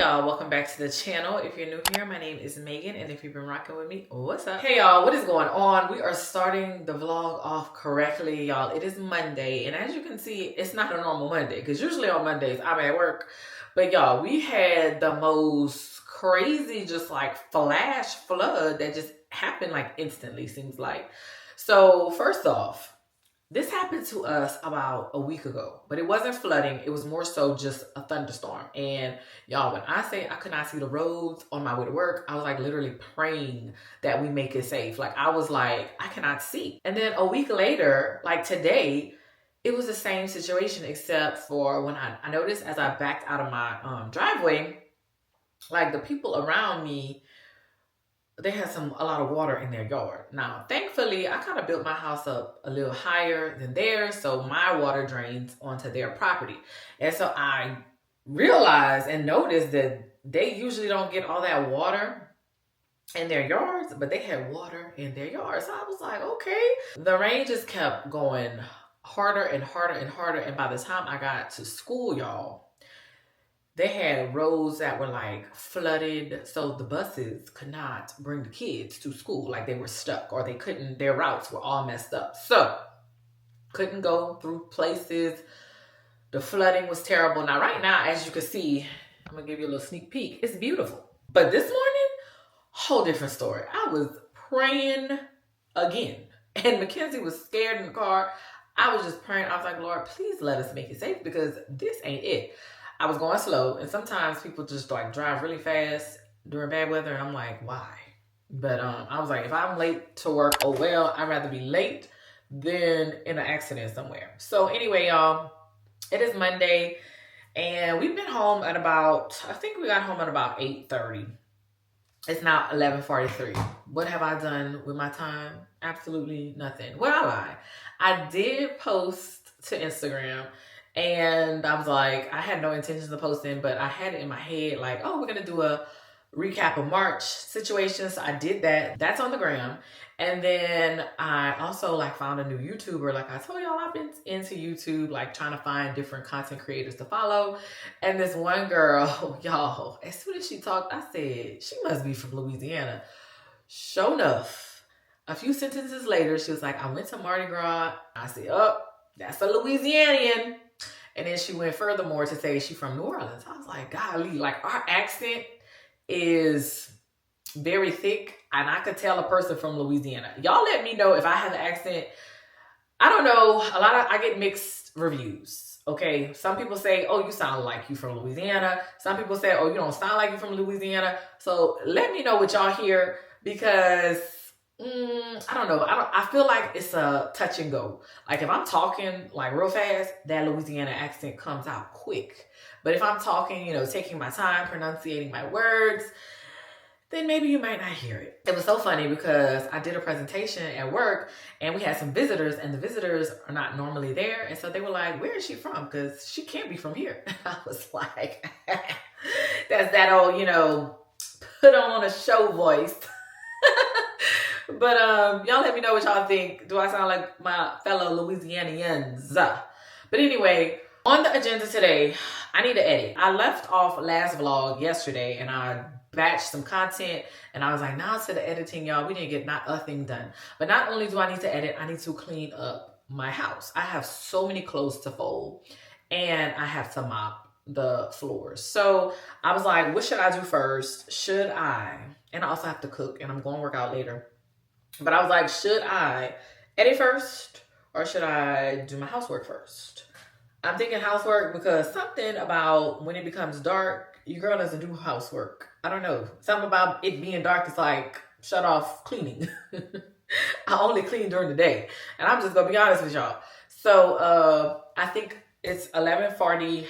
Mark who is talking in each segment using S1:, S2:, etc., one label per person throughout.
S1: y'all, welcome back to the channel. If you're new here, my name is Megan, and if you've been rocking with me, what's up? Hey y'all, what is going on? We are starting the vlog off correctly, y'all. It is Monday, and as you can see, it's not a normal Monday, because usually on Mondays, I'm at work. But y'all, we had the most crazy, just like flash flood that just happened like instantly, seems like. So first off, this happened to us about a week ago, but it wasn't flooding. It was more so just a thunderstorm. And y'all, when I say I could not see the roads on my way to work, I was like literally praying that we make it safe. Like I was like, I cannot see. And then a week later, like today, it was the same situation, except for when I noticed as I backed out of my driveway, like the people around me, they had a lot of water in their yard. Now, thankfully, I kind of built my house up a little higher than theirs, so my water drains onto their property. And so I realized and noticed that they usually don't get all that water in their yards, but they had water in their yards. So I was like, okay. The rain just kept going harder and harder and harder. And by the time I got to school, y'all, they had roads that were like flooded, so the buses could not bring the kids to school. Like they were stuck, or they couldn't, their routes were all messed up. So couldn't go through places. The flooding was terrible. Now, right now, as you can see, I'm gonna give you a little sneak peek. It's beautiful. But this morning, whole different story. I was praying again. And Mackenzie was scared in the car. I was just praying. I was like, Lord, please let us make it safe, because this ain't it. I was going slow, and sometimes people just like drive really fast during bad weather, and I'm like, why? But I was like, if I'm late to work, oh well, I'd rather be late than in an accident somewhere. So anyway, y'all, it is Monday, and we've been home at about, I think we got home at about 8:30. It's now 11:43. What have I done with my time? Absolutely nothing. Well, I lied. I did post to Instagram. And I was like, I had no intentions of posting, but I had it in my head like, oh, we're going to do a recap of March situations. So I did that. That's on the gram. And then I also like found a new YouTuber. Like I told y'all, I've been into YouTube, like trying to find different content creators to follow. And this one girl, y'all, as soon as she talked, I said, she must be from Louisiana. Sure enough, a few sentences later, she was like, I went to Mardi Gras. I said, oh, that's a Louisianian. And then she went furthermore to say she's from New Orleans. I was like, golly, like our accent is very thick, and I could tell a person from Louisiana. Y'all let me know if I have an accent. I don't know. I get mixed reviews. Okay. Some people say, oh, you sound like you from Louisiana. Some people say, oh, you don't sound like you from Louisiana. So let me know what y'all hear, because I don't know. I feel like it's a touch and go. Like if I'm talking like real fast, that Louisiana accent comes out quick. But if I'm talking, you know, taking my time, pronunciating my words, then maybe you might not hear it. It was so funny because I did a presentation at work and we had some visitors, and the visitors are not normally there. And so they were like, where is she from? Because she can't be from here. I was like, that's that old, you know, put on a show voice. But y'all let me know what y'all think. Do I sound like my fellow Louisianians? But anyway, on the agenda today, I need to edit. I left off last vlog yesterday and I batched some content, and I was like, now to the editing, y'all. We didn't get not a thing done. But not only do I need to edit, I need to clean up my house. I have so many clothes to fold, and I have to mop the floors. So I was like, what should I do first? Should I, and I also have to cook, and I'm going to work out later. But I was like, should I edit first, or should I do my housework first? I'm thinking housework because something about when it becomes dark, your girl doesn't do housework. I don't know. Something about it being dark is like, shut off cleaning. I only clean during the day. And I'm just going to be honest with y'all. So I think it's 11:45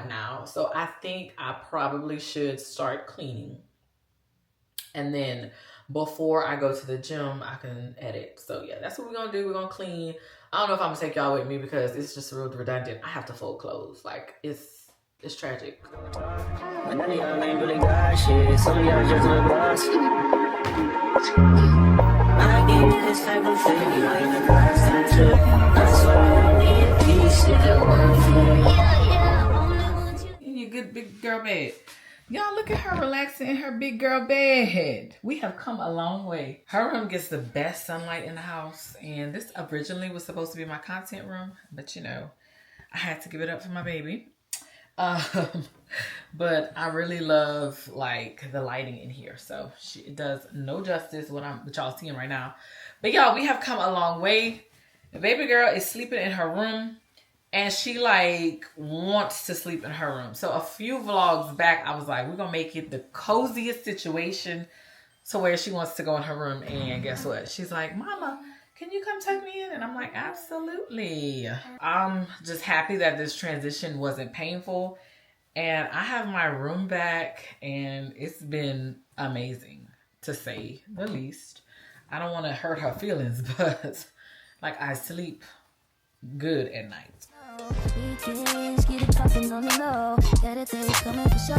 S1: now. So I think I probably should start cleaning. And then before I go to the gym, I can edit. So yeah, that's what we're going to do. We're going to clean. I don't know if I'm going to take y'all with me because it's just real redundant. I have to fold clothes. Like, it's tragic. None of y'all ain't really got shit. Some of y'all just look lost. I give you this type of thing. You ain't the last time to. That's why we need peace. If it weren't for you. In your good big girl bed. Y'all look at her relaxing in her big girl bed. We have come a long way. Her room gets the best sunlight in the house. And this originally was supposed to be my content room. But you know, I had to give it up for my baby. But I really love like the lighting in here. So it does no justice what y'all seeing right now. But y'all, we have come a long way. The baby girl is sleeping in her room. And she like wants to sleep in her room. So a few vlogs back, I was like, we're gonna make it the coziest situation to where she wants to go in her room. And guess what? She's like, Mama, can you come tuck me in? And I'm like, absolutely. I'm just happy that this transition wasn't painful. And I have my room back and it's been amazing to say the least. I don't want to hurt her feelings, but like I sleep good at night. Weekends, get it poppin' on the low. Got a thing coming for sure.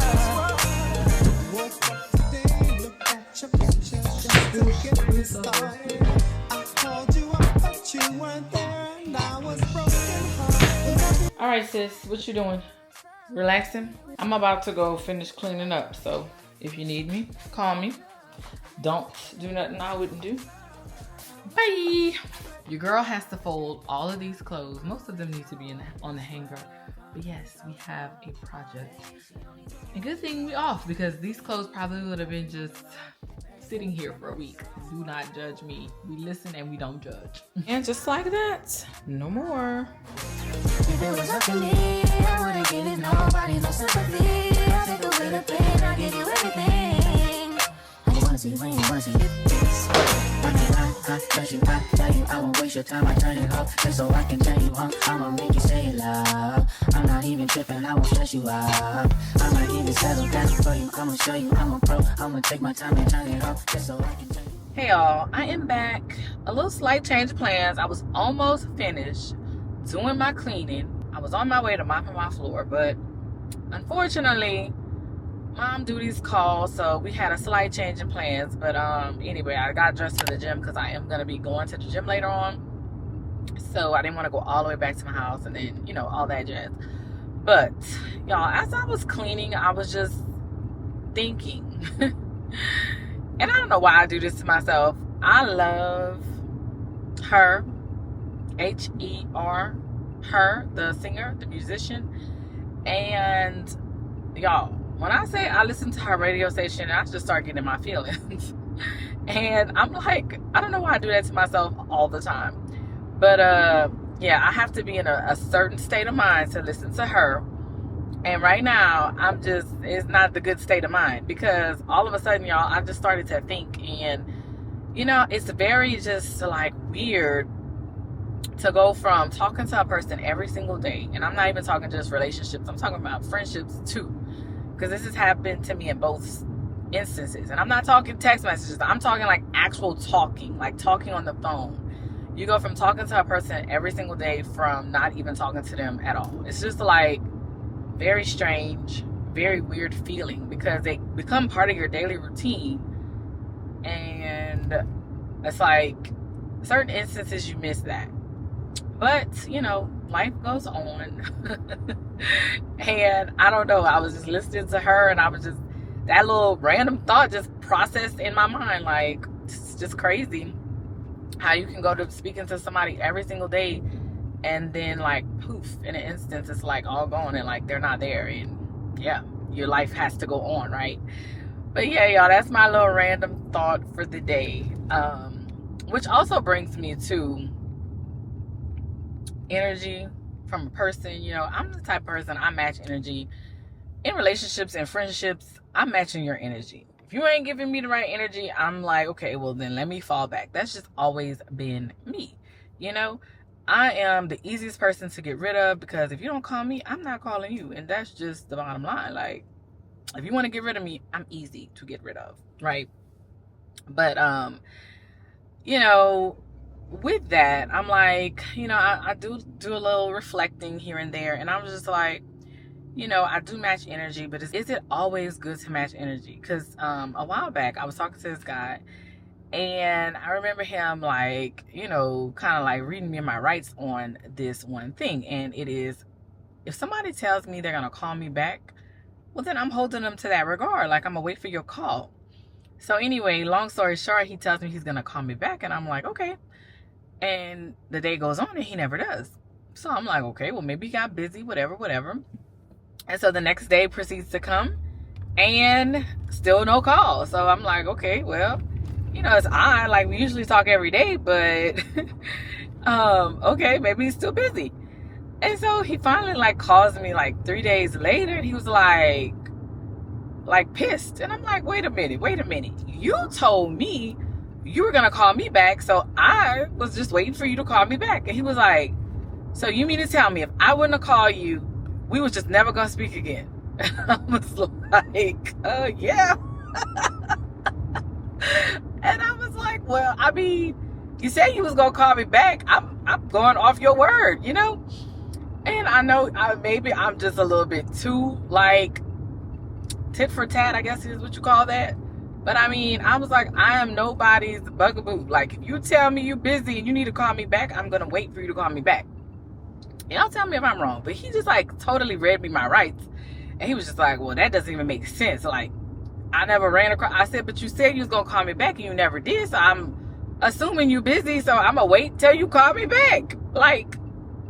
S1: All right, sis, what you doing? Relaxing? I'm about to go finish cleaning up, so if you need me, call me. Don't do nothing I wouldn't do. Bye. Your girl has to fold all of these clothes. Most of them need to be on the hanger. But yes, we have a project. And good thing we off because these clothes probably would have been just sitting here for a week. Do not judge me. We listen and we don't judge. And just like that, no more. If it was up to me, I wouldn't give it nobody no sympathy. I take away the pain, I give you everything. I just wanna see you when you wanna see it. I won't waste your time, I turn it off just so I can tell you, I'ma make you say it loud. I'm not even tripping, I won't stress you out. I might even settle down for you, I'ma show you I'm a pro. I'ma take my time and turn it off just so I can tell you. Hey y'all, I am back. A little slight change of plans. I was almost finished doing my cleaning. I was on my way to mopping my floor, but unfortunately, mom duties called, so we had a slight change in plans. But anyway, I got dressed for the gym because I am going to be going to the gym later on. So I didn't want to go all the way back to my house and then, you know, all that jazz. But, y'all, as I was cleaning, I was just thinking. And I don't know why I do this to myself. I love her, H-E-R, her, the singer, the musician. And, y'all, when I say I listen to her radio station, I just start getting my feelings. And I'm like, I don't know why I do that to myself all the time. But, yeah, I have to be in a certain state of mind to listen to her. And right now, it's not the good state of mind. Because all of a sudden, y'all, I just started to think. And, you know, it's very just, like, weird to go from talking to a person every single day. And I'm not even talking just relationships. I'm talking about friendships, too. Because this has happened to me in both instances. And I'm not talking text messages. I'm talking like actual talking. Like talking on the phone. You go from talking to a person every single day from not even talking to them at all. It's just like very strange, very weird feeling. Because they become part of your daily routine. And it's like certain instances you miss that. But, you know, life goes on. And I don't know, I was just listening to her and I was just, that little random thought just processed in my mind. Like, it's just crazy how you can go to speaking to somebody every single day and then like poof, in an instance, it's like all gone and like they're not there. And yeah, your life has to go on, right? But yeah, y'all, that's my little random thought for the day. Which also brings me to energy from a person. You know, I'm the type of person, I match energy in relationships and friendships. I'm matching your energy. If you ain't giving me the right energy, I'm like, okay, well then let me fall back. That's just always been me. You know, I am the easiest person to get rid of because if you don't call me, I'm not calling you. And that's just the bottom line. Like, if you want to get rid of me, I'm easy to get rid of, right? But you know, with that, I'm like, you know, I do a little reflecting here and there, and I'm just like, you know, I do match energy, but is it always good to match energy? Because a while back, I was talking to this guy, and I remember him, like, you know, kind of like reading me my rights on this one thing, and it is, if somebody tells me they're going to call me back, Well, then I'm holding him to that regard. Like, I'm gonna wait for your call. So anyway, long story short, he tells me he's gonna call me back, and I'm like, okay. And the day goes on, and he never does. So I'm like, okay, well, maybe he got busy, whatever, whatever. And so the next day proceeds to come, and still no call. So I'm like, okay, well, you know, it's odd. Like, we usually talk every day, but okay, maybe he's still busy. And so he finally like calls me like 3 days later, and he was like pissed. And I'm like, wait a minute. You told me you were gonna call me back, so I was just waiting for you to call me back. And he was like, so you mean to tell me if I wouldn't have called you, we was just never gonna speak again? I was like, yeah. And I was like, well, I mean, you said you was gonna call me back. I'm going off your word, you know? And I know maybe I'm just a little bit too like tit for tat, I guess is what you call that. But I mean, I was like, I am nobody's bugaboo. Like, if you tell me you're busy and you need to call me back, I'm gonna wait for you to call me back. And y'all tell me if I'm wrong. But he just like totally read me my rights. And he was just like, well, that doesn't even make sense. Like, I never ran across. I said, but you said you was gonna call me back and you never did. So I'm assuming you busy. So I'm gonna wait till you call me back. Like,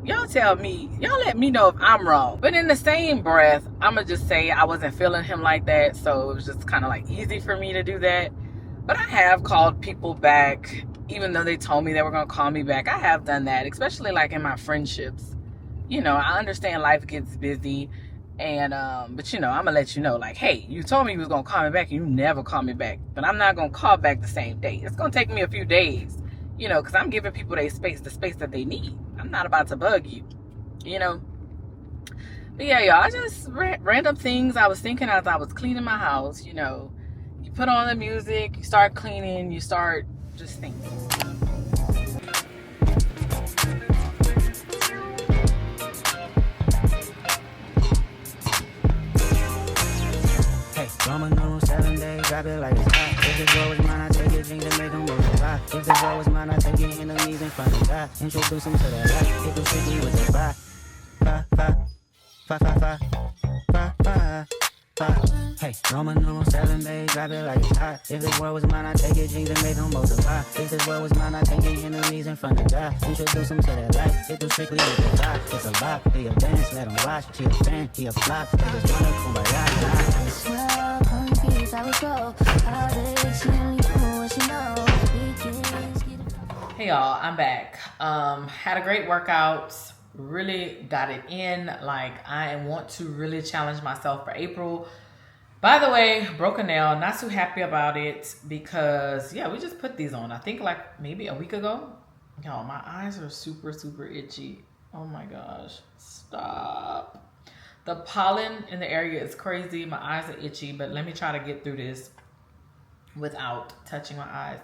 S1: y'all tell me, y'all let me know if I'm wrong. But in the same breath, I'm gonna just say I wasn't feeling him like that. So it was just kind of like easy for me to do that. But I have called people back, even though they told me they were gonna call me back. I have done that, especially like in my friendships. You know, I understand life gets busy. And but you know, I'm gonna let you know, like, hey, you told me you was gonna call me back and you never call me back. But I'm not gonna call back the same day. It's gonna take me a few days, you know, because I'm giving people the space that they need. I'm not about to bug you, you know. But yeah, y'all, I just random things I was thinking as I was cleaning my house. You know, you put on the music, you start cleaning, you start just thinking.
S2: Roman on 7 days, drop it like it's hot. If this world was mine, I take it, things and make them multiply. If this world was mine, I take it, enemies in front of God. Introduce them to that light, hit them strictly with the vibe. Hey, Roman on 7 days, drop it like it's hot. If this world was mine, I take it, things and make them multiply. If this world was mine, I take it, enemies in front of God. Introduce them to that light, hit them strictly with the vibe. It's a vibe, they a dance, let them watch. She a fan, he a flop, they just wanna kumbaya.
S3: Swell, confused, I would go. All day, she only know what she know.
S1: Hey y'all, I'm back. Had a great workout. Really got it in. Like, I want to really challenge myself for April. By the way, broke a nail. Not too happy about it because, yeah, we just put these on. I think like maybe a week ago. Y'all, my eyes are super, super itchy. Oh my gosh. Stop. The pollen in the area is crazy. My eyes are itchy, but let me try to get through this without touching my eyes.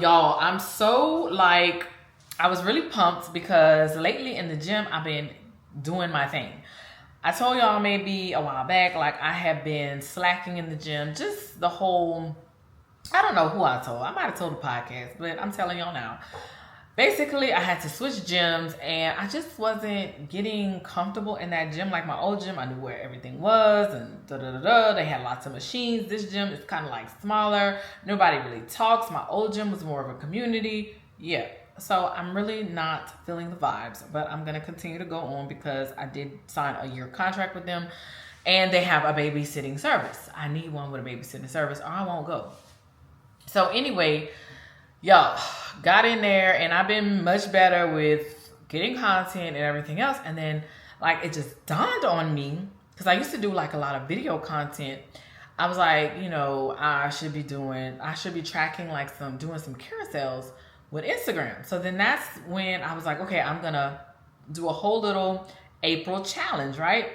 S1: Y'all, I'm so like, I was really pumped because lately in the gym, I've been doing my thing. I told y'all maybe a while back, like I have been slacking in the gym, just the whole, I don't know who I told. I might have told the podcast, but I'm telling y'all now. Basically, I had to switch gyms and I just wasn't getting comfortable in that gym. Like my old gym, I knew where everything was and They had lots of machines. This gym is kind of like smaller. Nobody really talks. My old gym was more of a community. Yeah. So I'm really not feeling the vibes, but I'm going to continue to go on because I did sign a year contract with them and they have a babysitting service. I need one with a babysitting service or I won't go. So anyway, y'all, got in there and I've been much better with getting content and everything else. And then like it just dawned on me because I used to do like a lot of video content. I was like, you know, I should be tracking like doing some carousels with Instagram. So then that's when I was like, okay, I'm gonna do a whole little April challenge, right?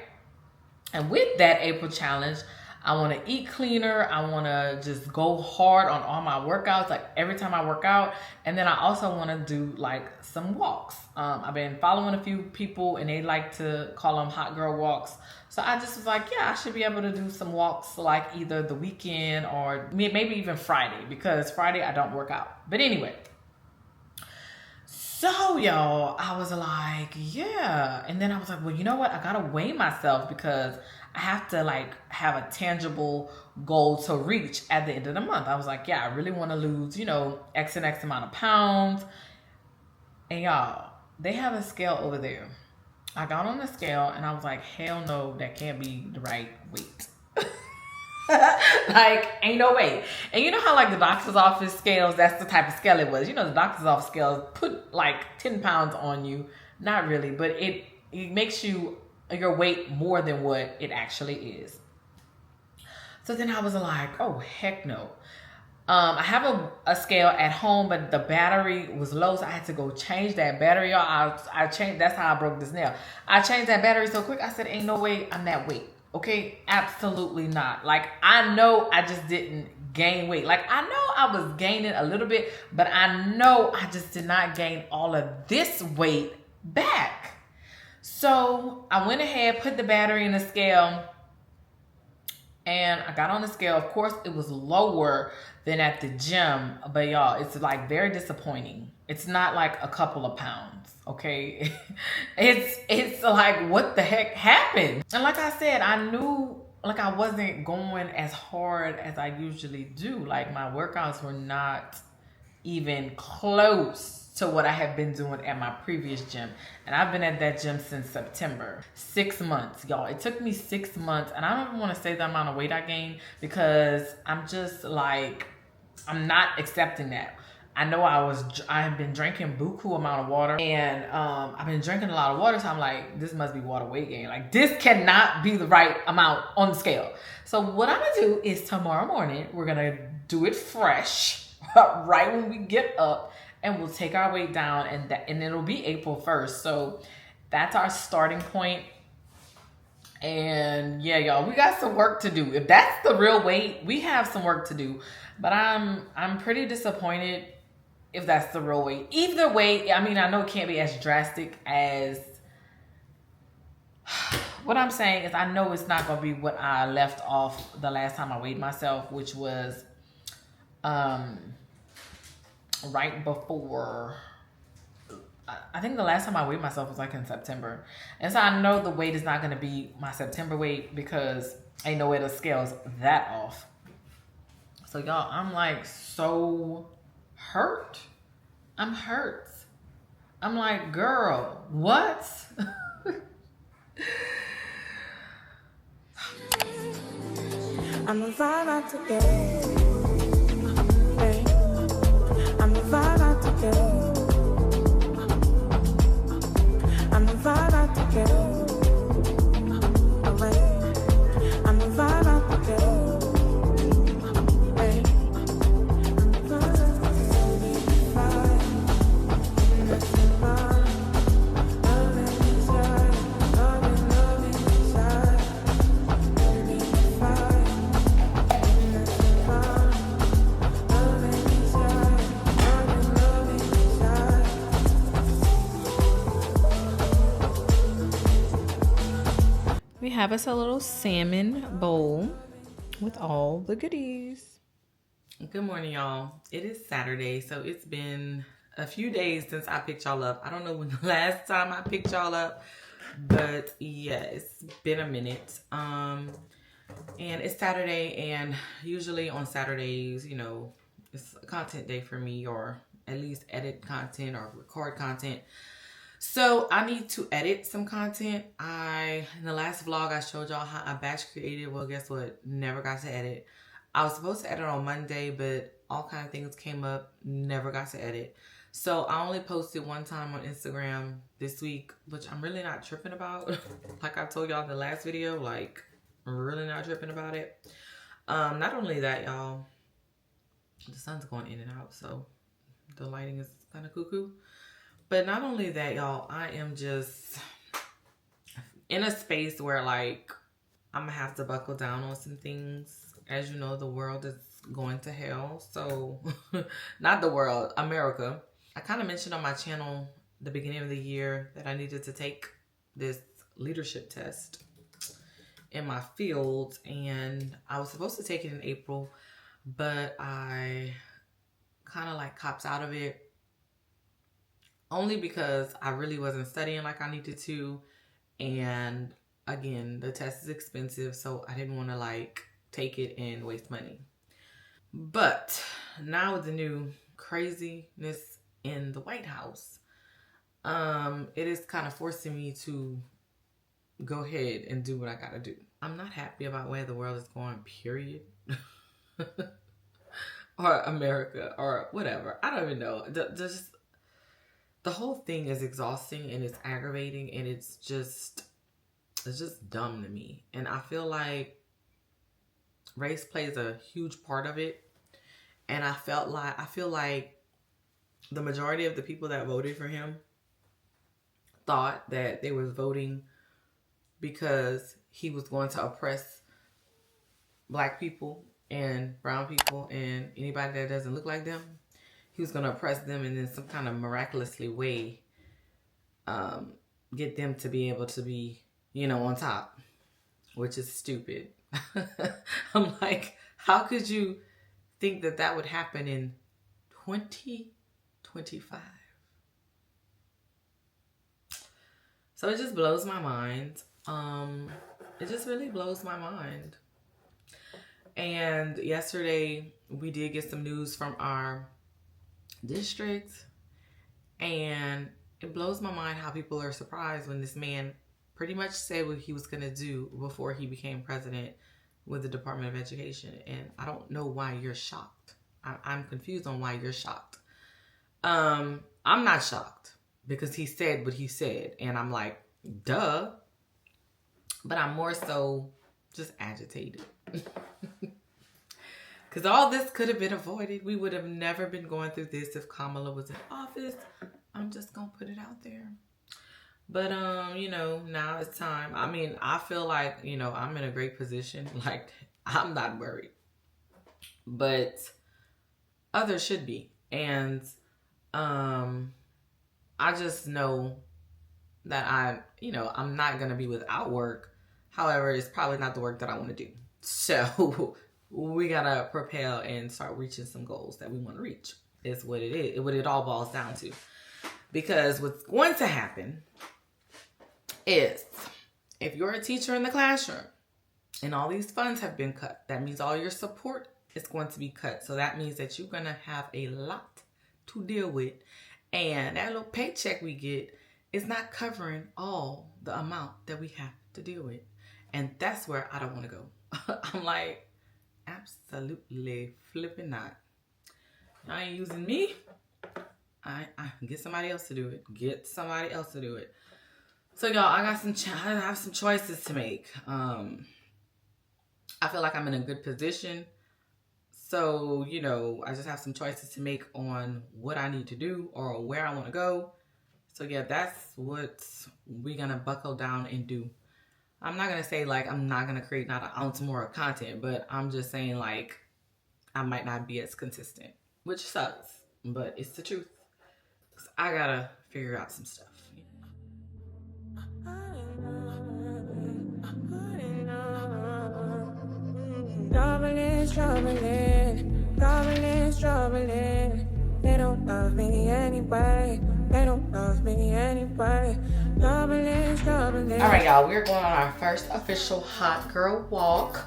S1: And with that April challenge, I want to eat cleaner. I want to just go hard on all my workouts, like every time I work out. And then I also want to do like some walks. I've been following a few people and they like to call them hot girl walks. So I just was like, yeah, I should be able to do some walks like either the weekend or maybe even Friday because Friday I don't work out. But anyway. So, y'all, I was like, yeah. And then I was like, well, you know what? I got to weigh myself because I have to like have a tangible goal to reach at the end of the month. I was like, yeah, I really want to lose, you know, X and X amount of pounds. And y'all, they have a scale over there. I got on the scale and I was like, hell no, that can't be the right weight. Like, ain't no way. And you know how like the doctor's office scales, that's the type of scale it was. You know, the doctor's office scales put like 10 pounds on you. Not really, but it makes you your weight more than what it actually is. So then I was like, oh, heck no. I have a scale at home, but the battery was low, so I had to go change that battery. Y'all, I changed, that's how I broke this nail. I changed that battery so quick, I said, ain't no way I'm that weight. Okay, absolutely not. Like, I know I just didn't gain weight. Like, I know I was gaining a little bit, but I know I just did not gain all of this weight back. So I went ahead, put the battery in the scale, and I got on the scale. Of course, it was lower than at the gym, but y'all, it's like very disappointing. It's not like a couple of pounds, okay? It's like, what the heck happened? And like I said, I knew like I wasn't going as hard as I usually do. Like my workouts were not even close to what I have been doing at my previous gym. And I've been at that gym since September. 6 months, y'all. It took me 6 months. And I don't even want to say the amount of weight I gained because I'm just like, I'm not accepting that. I know I have been drinking buku amount of water, and I've been drinking a lot of water, so I'm like, this must be water weight gain. Like, this cannot be the right amount on the scale. So what I'm gonna do is tomorrow morning, we're gonna do it fresh, right when we get up, and we'll take our weight down, and it'll be April 1st. So that's our starting point. And yeah, y'all, we got some work to do. If that's the real weight, we have some work to do. But I'm pretty disappointed if that's the real weight. Either way, I mean, I know it can't be as drastic as... What I'm saying is I know it's not going to be what I left off the last time I weighed myself, which was right before... I think the last time I weighed myself was like in September. And so I know the weight is not going to be my September weight because ain't no way the scale's that off. So y'all, I'm like so hurt. I'm hurt. I'm like, girl, what?
S4: I'm a vibe out to get. Hey. I'm a vibe out to get. I'm a vibe out to get. Away. I'm a vibe out to get. Hey. I'm a vibe out to
S1: We have us a little salmon bowl with all the goodies. Good morning, y'all. It is Saturday, so it's been a few days since I picked y'all up. I don't know when the last time I picked y'all up, but yeah, it's been a minute. And it's Saturday, and usually on Saturdays, you know, it's a content day for me, or at least edit content or record content. So I need to edit some content. In the last vlog, I showed y'all how I batch created. Well, guess what? Never got to edit. I was supposed to edit on Monday, but all kind of things came up. Never got to edit. So I only posted one time on Instagram this week, which I'm really not tripping about. Like I told y'all in the last video, like I'm really not tripping about it. Not only that, y'all, the sun's going in and out, so the lighting is kind of cuckoo. But not only that, y'all, I am just in a space where, like, I'm going to have to buckle down on some things. As you know, the world is going to hell. So, not the world, America. I kind of mentioned on my channel the beginning of the year that I needed to take this leadership test in my field. And I was supposed to take it in April, but I kind of, like, copped out of it. Only because I really wasn't studying like I needed to. And again, the test is expensive, so I didn't want to like take it and waste money. But now with the new craziness in the White House, it is kind of forcing me to go ahead and do what I gotta do. I'm not happy about where the world is going, period. Or America, or whatever. I don't even know. The whole thing is exhausting, and it's aggravating, and it's just dumb to me. And I feel like race plays a huge part of it. And I feel like the majority of the people that voted for him thought that they was voting because he was going to oppress black people and brown people and anybody that doesn't look like them. He was going to oppress them and in some kind of miraculously way get them to be able to be, you know, on top, which is stupid. I'm like, how could you think that that would happen in 2025? So it just blows my mind. It just really blows my mind. And yesterday we did get some news from our district, and it blows my mind how people are surprised when this man pretty much said what he was going to do before he became president with the Department of Education. And I don't know why you're shocked. I'm confused on why you're shocked. I'm not shocked because he said what he said, and I'm like, duh. But I'm more so just agitated. Because all this could have been avoided. We would have never been going through this if Kamala was in office. I'm just going to put it out there. But, you know, now it's time. I mean, I feel like, you know, I'm in a great position. Like, I'm not worried. But others should be. And I just know that I'm not going to be without work. However, it's probably not the work that I want to do. So we got to propel and start reaching some goals that we want to reach. Is what it is. What it all boils down to. Because what's going to happen is if you're a teacher in the classroom and all these funds have been cut, that means all your support is going to be cut. So that means that you're going to have a lot to deal with. And that little paycheck we get is not covering all the amount that we have to deal with. And that's where I don't want to go. I'm like, absolutely flipping not. Y'all ain't using me. I get somebody else to do it. Get somebody else to do it. So y'all, I have some choices to make. I feel like I'm in a good position. So, you know, I just have some choices to make on what I need to do or where I want to go. So yeah, that's what we're going to buckle down and do. I'm not going to say like I'm not going to create not an ounce more of content, but I'm just saying like I might not be as consistent, which sucks, but it's the truth. 'Cause I got to figure out some stuff.
S4: Struggling. They don't love me anyway. They don't love me anyway. Struggling.
S1: All right, y'all, we're going on our first official hot girl walk.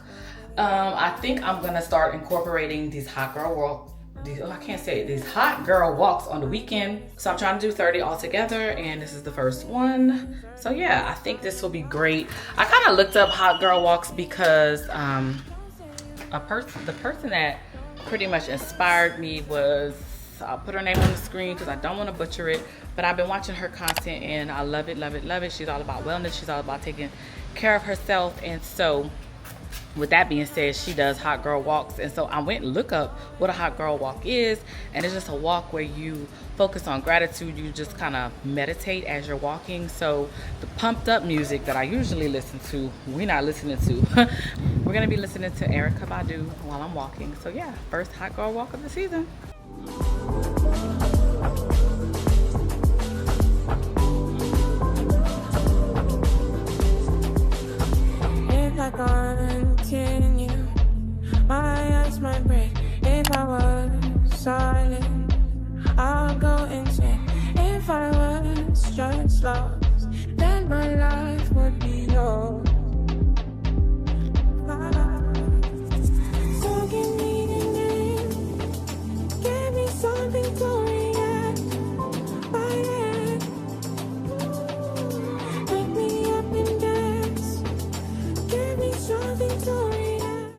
S1: I think I'm gonna start incorporating these hot girl walks. These hot girl walks on the weekend. So I'm trying to do 30 altogether, and this is the first one. So yeah, I think this will be great. I kind of looked up hot girl walks because the person that pretty much inspired me was, I'll put her name on the screen because I don't want to butcher it, but I've been watching her content and I love it, love it, love it. She's all about wellness. She's all about taking care of herself. And so with that being said, she does hot girl walks. And so I went and looked up what a hot girl walk is. And it's just a walk where you focus on gratitude. You just kind of meditate as you're walking. So the pumped up music that I usually listen to, we're not listening to. We're going to be listening to Erykah Badu while I'm walking. So yeah, first hot girl walk of the season.